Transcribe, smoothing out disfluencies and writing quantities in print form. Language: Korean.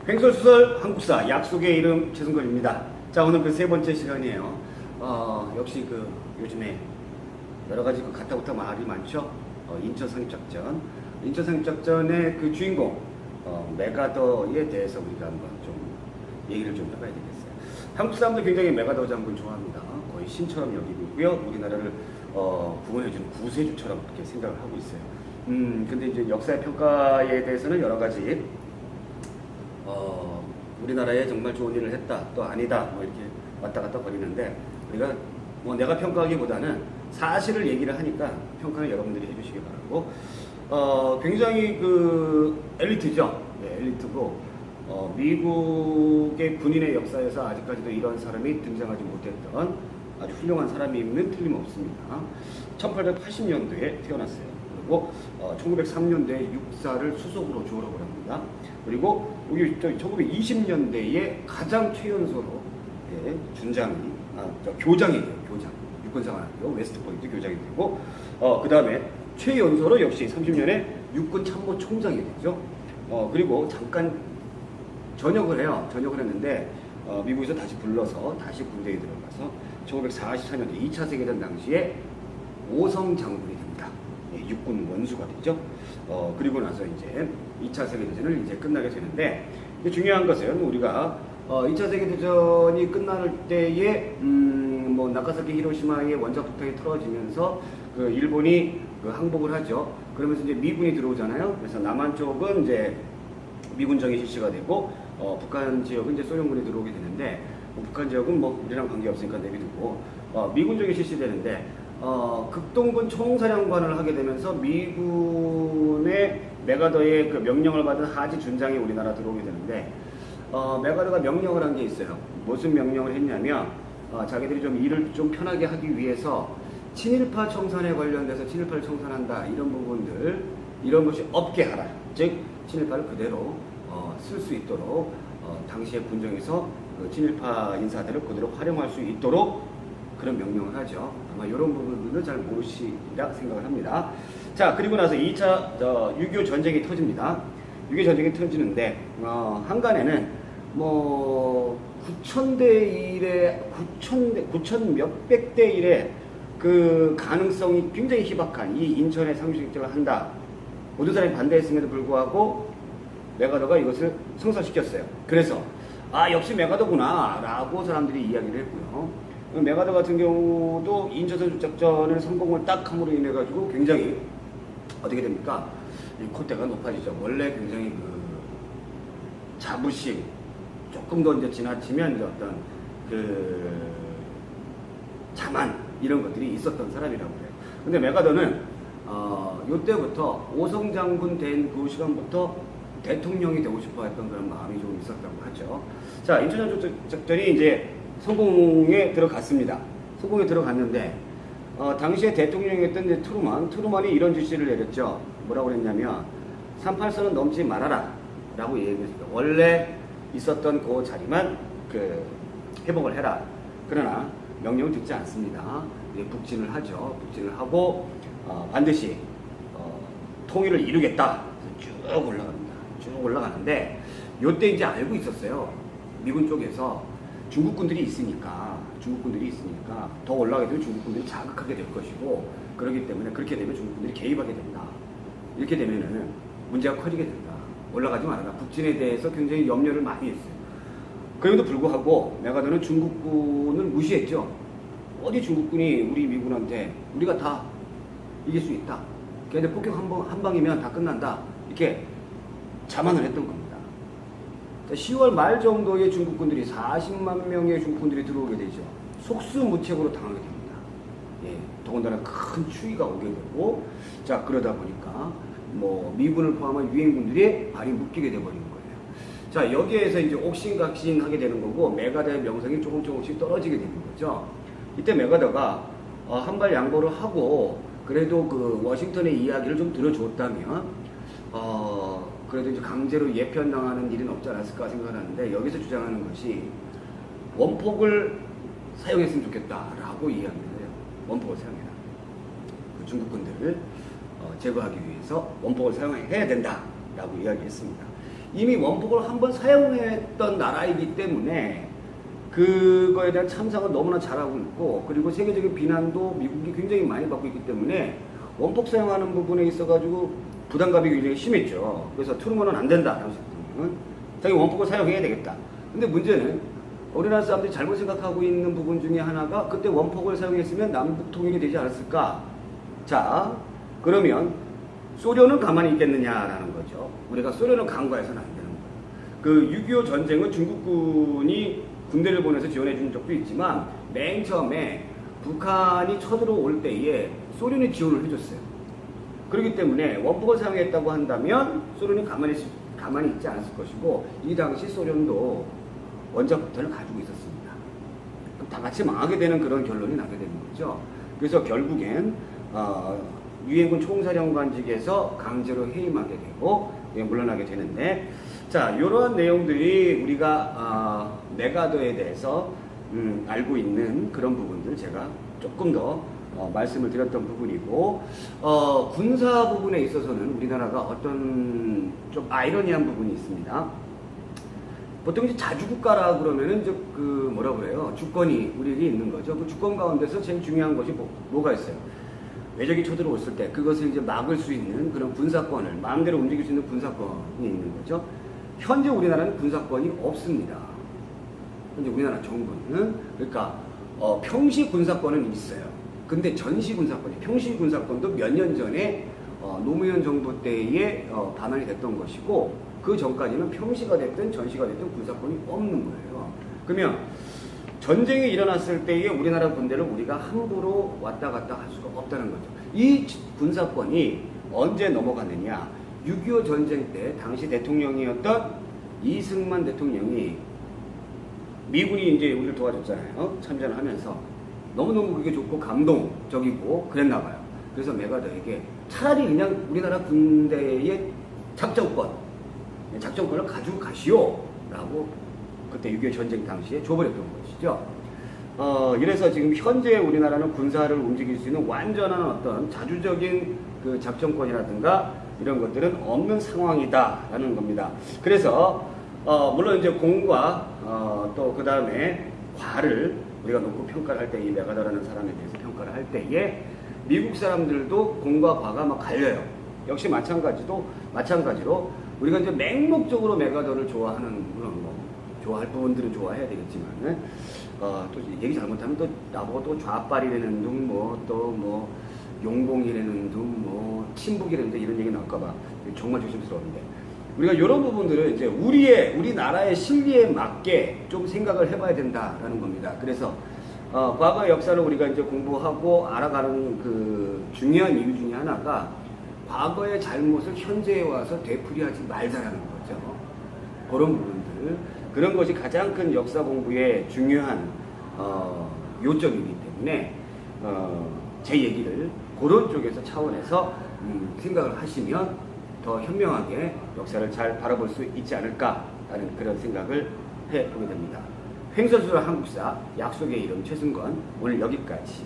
횡설수설 한국사 약속의 이름 최승걸입니다. 자, 오늘 그 세 번째 시간이에요. 역시 그 요즘에 여러 가지 그 가타부타 말이 많죠. 인천 상륙작전. 인천 상륙작전의 그 주인공 메가더에 대해서 우리가 한번 좀 얘기를 좀 해봐야 되겠어요. 한국 사람들 굉장히 메가더 장군 좋아합니다. 거의 신처럼 여기고 있고요. 우리나라를 구원해주는 구세주처럼 그렇게 생각을 하고 있어요. 근데 이제 역사의 평가에 대해서는 여러 가지 우리나라에 정말 좋은 일을 했다, 또 아니다, 뭐 이렇게 왔다 갔다 거리는데, 우리가 뭐 내가 평가하기보다는 사실을 얘기를 하니까 평가는 여러분들이 해주시기 바라고, 굉장히 그 엘리트죠. 네, 엘리트고, 미국의 군인의 역사에서 아직까지도 이런 사람이 등장하지 못했던 아주 훌륭한 사람임은 틀림없습니다. 1880년도에 태어났어요. 그리고 1903년도에 육사를 수석으로 졸업을 합니다. 그리고 1920년대에 가장 최연소로 준장이, 교장이 돼요. 교장. 육군사관학교 웨스트포인트 교장이 되고, 그 다음에 최연소로 역시 30년에 육군 참모총장이 되죠. 그리고 잠깐 전역을 해요. 전역을 했는데, 미국에서 다시 불러서 다시 군대에 들어가서 1944년도 2차 세계대전 당시에 오성 장군이 됩니다. 육군 원수가 되죠. 그리고 나서 이제 2차 세계대전을 이제 끝나게 되는데, 중요한 것은 우리가 2차 세계대전이 끝날 때에 뭐 나가사키 히로시마의 원자폭탄이 떨어지면서 그 일본이 그 항복을 하죠. 그러면서 이제 미군이 들어오잖아요. 그래서 남한 쪽은 이제 미군정이 실시가 되고, 북한 지역은 이제 소련군이 들어오게 되는데, 북한 지역은 뭐 우리랑 관계 없으니까 내비두고 미군정이 실시되는데, 극동군 총사령관을 하게 되면서 미군의 메가더의 그 명령을 받은 하지 준장이 우리나라 들어오게 되는데, 메가더가 명령을 한 게 있어요. 무슨 명령을 했냐면, 자기들이 좀 일을 좀 편하게 하기 위해서 친일파 청산에 관련돼서 친일파를 청산한다, 이런 부분들, 이런 것이 없게 하라. 즉 친일파를 그대로 쓸 수 있도록 당시의 군정에서 그 친일파 인사들을 그대로 활용할 수 있도록 그런 명령을 하죠. 아마 이런 부분들은 잘 모르시리라 생각을 합니다. 자, 그리고 나서 2차 6.25 전쟁이 터집니다. 6.25 전쟁이 터지는데, 한간에는 뭐 9,000대 1에 9,000 몇백 대 1에 그 가능성이 굉장히 희박한 이 인천의 상륙작전을 한다. 모든 사람이 반대했음에도 불구하고 메가더가 이것을 성사시켰어요. 그래서 역시 메가더구나 라고 사람들이 이야기를 했고요. 메가더 같은 경우도 인천 상륙작전을 성공을 딱 함으로 인해 가지고 굉장히 어떻게 됩니까? 이 콧대가 높아지죠. 원래 굉장히 그 자부심, 조금 더 이제 지나치면 이제 어떤 그 자만, 이런 것들이 있었던 사람이라고 해요. 근데 메가더는 요때부터 오성 장군 된 그 시간부터 대통령이 되고 싶어 했던 그런 마음이 좀 있었다고 하죠. 자, 인천 상륙작전이 이제 성공에 들어갔습니다. 성공에 들어갔는데, 당시에 대통령이었던 이제 트루만이 이런 지시를 내렸죠. 뭐라고 그랬냐면, 38선은 넘지 말아라 라고 얘기했습니다. 원래 있었던 그 자리만 그 회복을 해라. 그러나 명령을 듣지 않습니다. 북진을 하죠. 북진을 하고 반드시 통일을 이루겠다. 쭉 올라갑니다. 쭉 올라가는데, 요때 이제 알고 있었어요. 미군 쪽에서 중국군들이 있으니까 더 올라가게 되면 중국군들이 자극하게 될 것이고, 그렇기 때문에 그렇게 되면 중국군들이 개입하게 된다. 이렇게 되면은 문제가 커지게 된다. 올라가지 말아라. 북진에 대해서 굉장히 염려를 많이 했어요. 그럼에도 불구하고 메가더는 중국군을 무시했죠. 어디 중국군이 우리 미군한테 우리가 다 이길 수 있다. 걔네 폭격 한 방이면 다 끝난다. 이렇게 자만을 했던 겁니다. 10월 말 정도에 중국군들이 40만 명의 중국군들이 들어오게 되죠. 속수무책으로 당하게 됩니다. 더군다나 큰 추위가 오게 되고, 자, 그러다 보니까 뭐 미군을 포함한 유엔군들이 발이 묶이게 돼버리는 거예요. 자, 여기에서 이제 옥신각신하게 되는 거고, 메가더의 명성이 조금씩 떨어지게 되는 거죠. 이때 메가더가 한 발 양보를 하고, 그래도 그 워싱턴의 이야기를 좀 들어줬다면, 그래도 이제 강제로 예편당하는 일은 없지 않았을까 생각하는데, 여기서 주장하는 것이 원폭을 사용했으면 좋겠다라고 이야기를 해요. 원폭을 사용해라. 그 중국군들을 제거하기 위해서 원폭을 사용해야 된다라고 이야기했습니다. 이미 원폭을 한번 사용했던 나라이기 때문에 그거에 대한 참상을 너무나 잘하고 있고, 그리고 세계적인 비난도 미국이 굉장히 많이 받고 있기 때문에 원폭 사용하는 부분에 있어가지고 부담감이 굉장히 심했죠. 그래서 트루먼은 안 된다. 당시 대통령은 자기 원폭을 사용해야 되겠다. 근데 문제는 우리나라 사람들이 잘못 생각하고 있는 부분 중에 하나가 그때 원폭을 사용했으면 남북 통일이 되지 않았을까? 자, 그러면 소련은 가만히 있겠느냐라는 거죠. 우리가 소련을 간과해서는 안 되는 거예요. 그 6.25 전쟁은 중국군이 군대를 보내서 지원해 준 적도 있지만 맨 처음에 북한이 쳐들어올 때에 소련이 지원을 해줬어요. 그렇기 때문에 원폭을 사용했다고 한다면 소련이 가만히 있지 않았을 것이고, 이 당시 소련도 원자폭탄을 가지고 있었습니다. 그럼 다 같이 망하게 되는 그런 결론이 나게 되는 거죠. 그래서 결국엔 유엔군 총사령관직에서 강제로 해임하게 되고 물러나게 되는데, 자, 이러한 내용들이 우리가 메가더에 대해서 알고 있는 그런 부분들 제가 조금 더 말씀을 드렸던 부분이고, 군사 부분에 있어서는 우리나라가 어떤 좀 아이러니한 부분이 있습니다. 보통 이제 자주국가라 그러면은 이제 그 뭐라 그래요? 주권이 우리에게 있는 거죠. 그 주권 가운데서 제일 중요한 것이 뭐가 있어요? 외적이 쳐들어왔을 때 그것을 이제 막을 수 있는 그런 군사권을 마음대로 움직일 수 있는 군사권이 있는 거죠. 현재 우리나라는 군사권이 없습니다. 현재 우리나라 정부는, 그러니까 평시 군사권은 있어요. 근데 전시 군사권이, 평시 군사권도 몇 년 전에 노무현 정부 때에 반환이 됐던 것이고, 그 전까지는 평시가 됐든 전시가 됐든 군사권이 없는 거예요. 그러면 전쟁이 일어났을 때에 우리나라 군대를 우리가 함부로 왔다 갔다 할 수가 없다는 거죠. 이 군사권이 언제 넘어갔느냐? 6.25 전쟁 때 당시 대통령이었던 이승만 대통령이, 미군이 이제 우리를 도와줬잖아요. 참전을 하면서 너무너무 그게 좋고 감동적이고 그랬나 봐요. 그래서 메가더에게 차라리 그냥 우리나라 군대의 작전권을 가지고 가시오 라고 그때 6.25 전쟁 당시에 줘버렸던 것이죠. 이래서 지금 현재 우리나라는 군사를 움직일 수 있는 완전한 어떤 자주적인 그 작전권이라든가 이런 것들은 없는 상황이다라는 겁니다. 그래서 물론 이제 공과 또 그 다음에 과를 우리가 놓고 평가를 할 때, 이 메가더라는 사람에 대해서 평가를 할 때에 미국 사람들도 공과 과가 막 갈려요. 역시 마찬가지로 우리가 이제 맹목적으로 메가더를 좋아하는, 물론 좋아할 부분들은 좋아해야 되겠지만, 또 얘기 잘못하면 또 나보고 또 좌빨이라는 둥, 또 용봉이라는 둥, 친북이라는 둥, 이런 얘기 나올까봐 정말 조심스러운데, 우리가 이런 부분들을 이제 우리나라의 실리에 맞게 좀 생각을 해봐야 된다라는 겁니다. 그래서 과거 역사를 우리가 이제 공부하고 알아가는 그 중요한 이유 중에 하나가 과거의 잘못을 현재에 와서 되풀이하지 말자라는 거죠. 그런 부분들, 그런 것이 가장 큰 역사 공부의 중요한 요점이기 때문에 제 얘기를 그런 쪽에서 차원에서 생각을 하시면 더 현명하게 역사를 잘 바라볼 수 있지 않을까라는 그런 생각을 해보게 됩니다. 횡설수설 한국사, 약속의 이름 최승건, 오늘 여기까지.